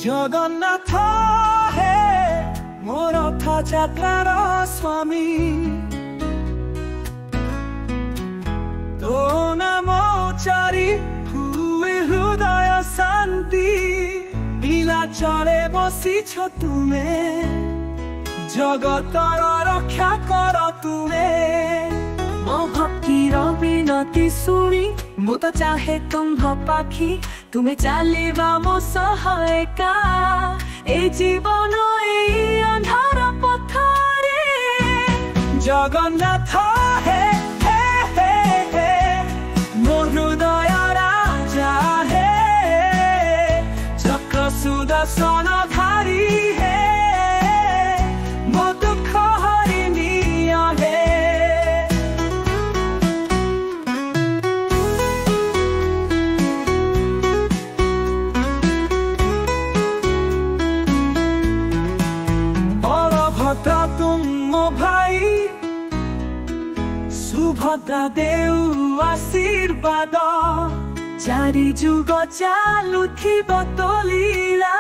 जगन्नाथ हे मोर रथयात्रार स्वामी तो नाम उच्चारी हुए हृदय शांति नीलाचले बसिछ तुमे जगतर रक्षा कर तुमे मो भक्तिर विनती शुणी मु तो चाहे तुम पाखी तुम्हें चलिबा मो सहायका ए जीवन ए अंधार पथरे जगन्नाथ हे मो हृदय राजा हे चक्र सुदर्शन धारी हे मो दुख हरिणीय हे तुम मो भाई सुभद्रा देउ आशीर्वाद चारि जुग चालुथिब तो लीला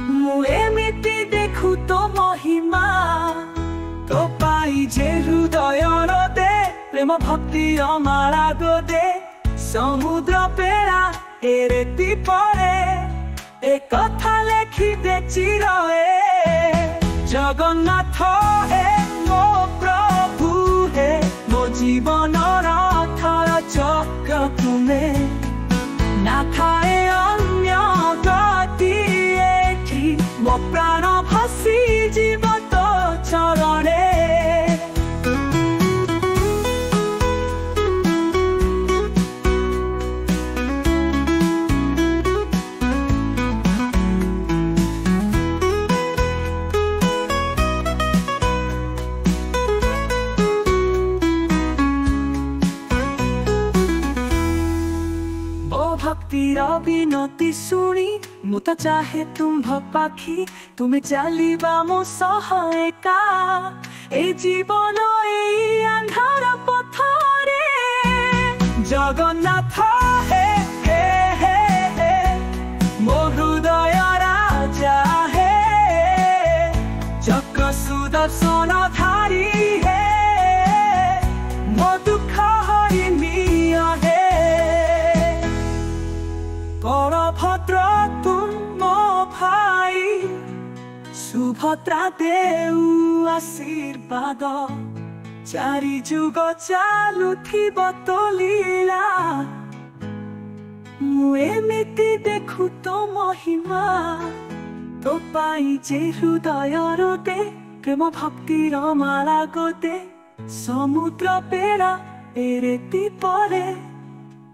मु एमिति देखु तो महिमा तो पाई जे हृदय दे प्रेम भक्ति अमाला दो दे समुद्र पेड़ा एरेती पड़े ए कथा लेखि दे चिरए जगन्नाथ हे मो प्रभु हे मो जीवन रथर चक्र तुमे ना थाए अन्य गति एठी मो प्राण भासी जीव तो चरणे भक्तिर विनती शुणी मु तो चाहे तुम पाखी तुम्हें चलिबा मो सहायका ए जीवन ए अंधार पथरे जगन्नाथ हे मो हृदय राजा हे चक्र सुदर्शन धारी हे मो दुख हरिणीय हे बलभद्र तुम मो भाई सुभद्रा देउ आशीर्वाद चारि जुग चालुथिब तो लीला मु एमिति देखु तो महिमा तो पाई जे हृदय दे प्रेम भक्तिर माला गोदे समुद्र पेड़ा एरेती पड़े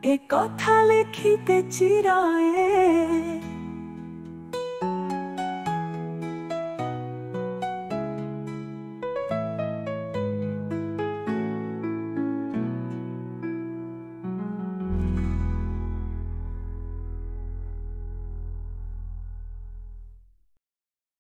ए कथा लिखिते चिरए।